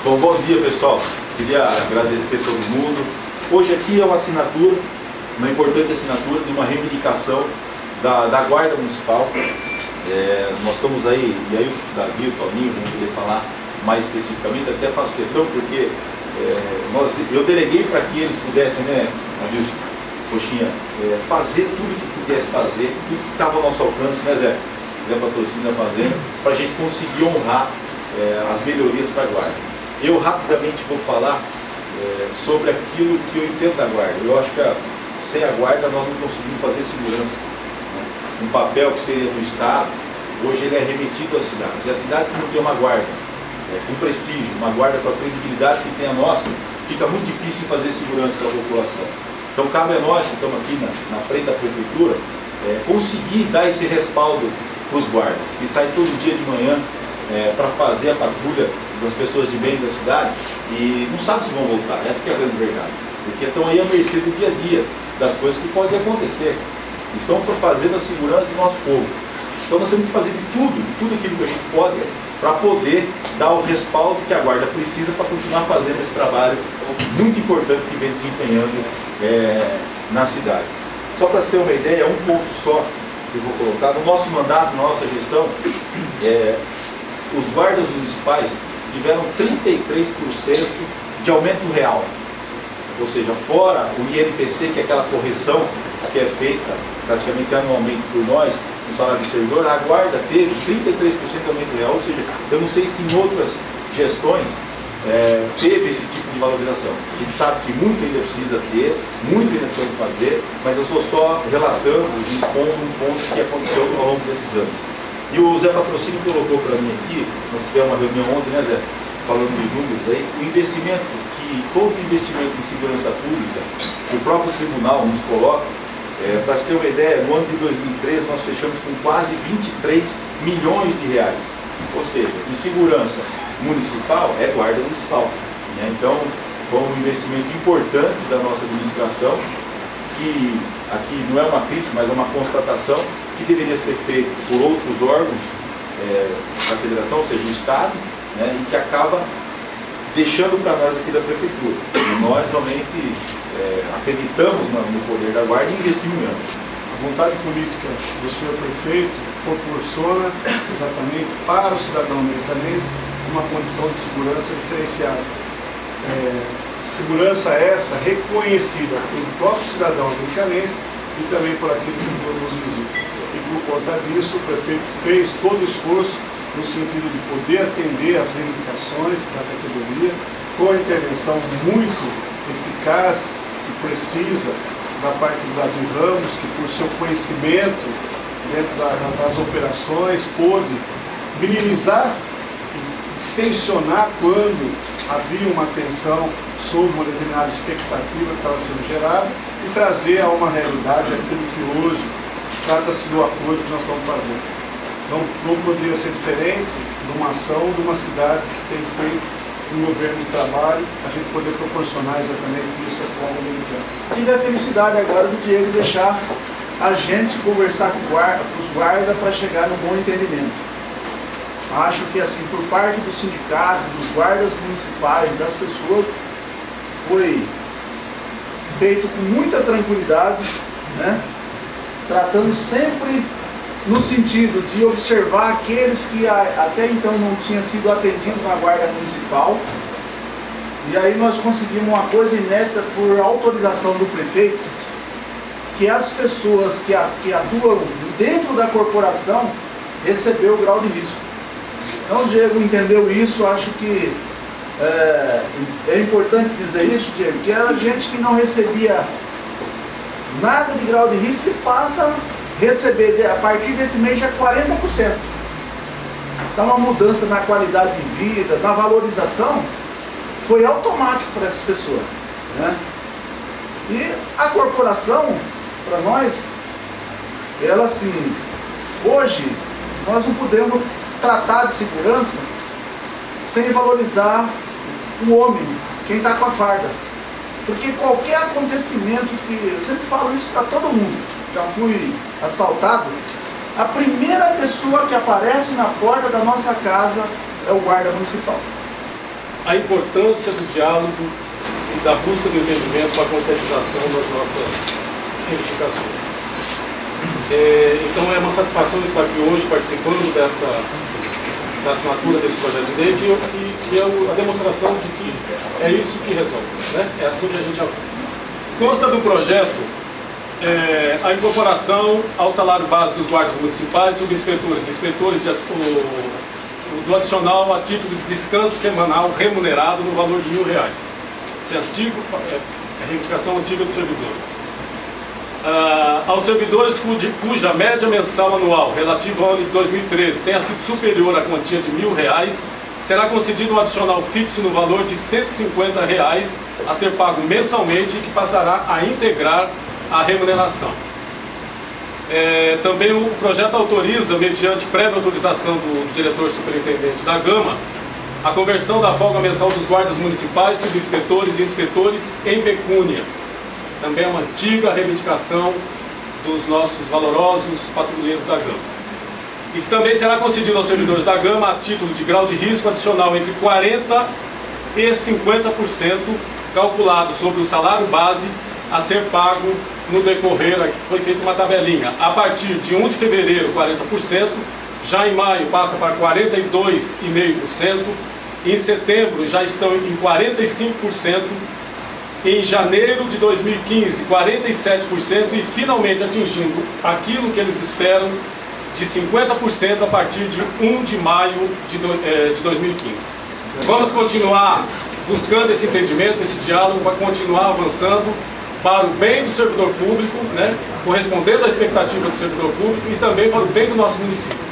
Bom, bom dia pessoal, queria agradecer a todo mundo. Hoje aqui é uma assinatura, uma importante assinatura de uma reivindicação da Guarda Municipal. Nós estamos aí, e aí o Davi e o Toninho vão poder falar mais especificamente, até faço questão porque eu deleguei para que eles pudessem, né, Adilson, Coxinha, fazer tudo que pudesse fazer, tudo que estava ao nosso alcance, né Zé? Zé Patrocínio da Fazenda, para a gente conseguir honrar as melhorias para a Guarda. Eu rapidamente vou falar sobre aquilo que eu entendo da Guarda. Eu acho que sem a Guarda nós não conseguimos fazer segurança, né? Um papel que seria do Estado, hoje ele é remetido às cidades. E a cidade que não tem uma Guarda com prestígio, uma Guarda com a credibilidade que tem a nossa, fica muito difícil fazer segurança para a população. Então cabe a nós que estamos aqui na frente da Prefeitura conseguir dar esse respaldo para os guardas, que saem todo dia de manhã para fazer a patrulha das pessoas de bem da cidade e não sabe se vão voltar. Essa que é a grande verdade, porque estão aí à mercê do dia a dia, das coisas que podem acontecer. Estão fazendo a segurança do nosso povo. Então nós temos que fazer de tudo aquilo que a gente pode para poder dar o respaldo que a Guarda precisa para continuar fazendo esse trabalho muito importante que vem desempenhando na cidade. Só para você ter uma ideia, um ponto só que eu vou colocar, no nosso mandato, na nossa gestão, os guardas municipais tiveram 33% de aumento real, ou seja, fora o INPC, que é aquela correção que é feita praticamente anualmente por nós, no salário do servidor, a Guarda teve 33% de aumento real, ou seja, eu não sei se em outras gestões teve esse tipo de valorização. A gente sabe que muito ainda precisa ter, muito ainda precisa fazer, mas eu estou só relatando e expondo um ponto que aconteceu ao longo desses anos. E o Zé Patrocínio colocou para mim aqui, nós tivemos uma reunião ontem, né Zé, falando dos números aí, o investimento todo investimento em segurança pública, que o próprio tribunal nos coloca, para você ter uma ideia, no ano de 2013 nós fechamos com quase 23 milhões de reais. Ou seja, em segurança municipal é Guarda Municipal, né? Então foi um investimento importante da nossa administração, que aqui não é uma crítica, mas é uma constatação que deveria ser feito por outros órgãos da federação, ou seja, o Estado, né, e que acaba deixando para nós aqui da Prefeitura. E nós realmente acreditamos no poder da Guarda e investimos mesmo. A vontade política do senhor prefeito proporciona exatamente para o cidadão americanense uma condição de segurança diferenciada. Segurança essa reconhecida pelo próprio cidadão americanense e também por aqueles que nos visitam. E por conta disso, o prefeito fez todo o esforço no sentido de poder atender às reivindicações da categoria, com a intervenção muito eficaz e precisa da parte do Davi Ramos, que por seu conhecimento dentro das operações pôde minimizar e extensionar quando havia uma tensão sobre uma determinada expectativa que estava sendo gerada e trazer a uma realidade aquilo que hoje trata-se do acordo que nós estamos fazendo. Não poderia ser diferente de uma ação de uma cidade que tem feito um governo de trabalho, a gente poder proporcionar exatamente isso à cidade americana. Tive a felicidade agora do Diego deixar a gente conversar com os guardas para chegar num bom entendimento. Acho que assim, por parte do sindicato, dos guardas municipais, das pessoas, foi feito com muita tranquilidade, né? Tratando sempre no sentido de observar aqueles que até então não tinham sido atendidos na Guarda Municipal. E aí nós conseguimos uma coisa inédita por autorização do prefeito, que as pessoas que atuam dentro da corporação recebeu o grau de risco. Então o Diego entendeu isso, acho que é importante dizer isso, Diego, que era gente que não recebia nada de grau de risco e passa a receber, a partir desse mês, já 40%. Então a mudança na qualidade de vida, na valorização, foi automático para essas pessoas, né? E a corporação, para nós, ela assim, hoje nós não podemos tratar de segurança sem valorizar o homem, quem está com a farda. Porque qualquer acontecimento que, eu sempre falo isso para todo mundo, já fui assaltado, a primeira pessoa que aparece na porta da nossa casa é o guarda municipal. a importância do diálogo e da busca do entendimento para a concretização das nossas reivindicações. Então é uma satisfação estar aqui hoje participando da assinatura desse projeto de lei, que é a demonstração de que é isso que resolve, né? É assim que a gente avança. Consta do projeto a incorporação ao salário base dos guardas municipais, subinspeitores e inspetores do adicional a título de descanso semanal remunerado no valor de R$1.000. Esse artigo é a reivindicação antiga dos servidores. Aos servidores cuja média mensal anual relativa ao ano de 2013 tenha sido superior à quantia de R$1.000, será concedido um adicional fixo no valor de R$150 a ser pago mensalmente e que passará a integrar a remuneração. Também o projeto autoriza, mediante prévia autorização do diretor superintendente da Gama, a conversão da folga mensal dos guardas municipais, subinspeitores e inspetores em pecúnia. Também é uma antiga reivindicação dos nossos valorosos patrulheiros da Gama. E que também será concedido aos servidores da Gama, a título de grau de risco adicional entre 40% e 50%, calculado sobre o salário base, a ser pago no decorrer, aqui foi feita uma tabelinha, a partir de 1 de fevereiro 40%, já em maio passa para 42,5%, em setembro já estão em 45%, em janeiro de 2015 47% e finalmente atingindo aquilo que eles esperam de 50% a partir de 1 de maio de 2015. Vamos continuar buscando esse entendimento, esse diálogo, para continuar avançando para o bem do servidor público, né, correspondendo à expectativa do servidor público e também para o bem do nosso município.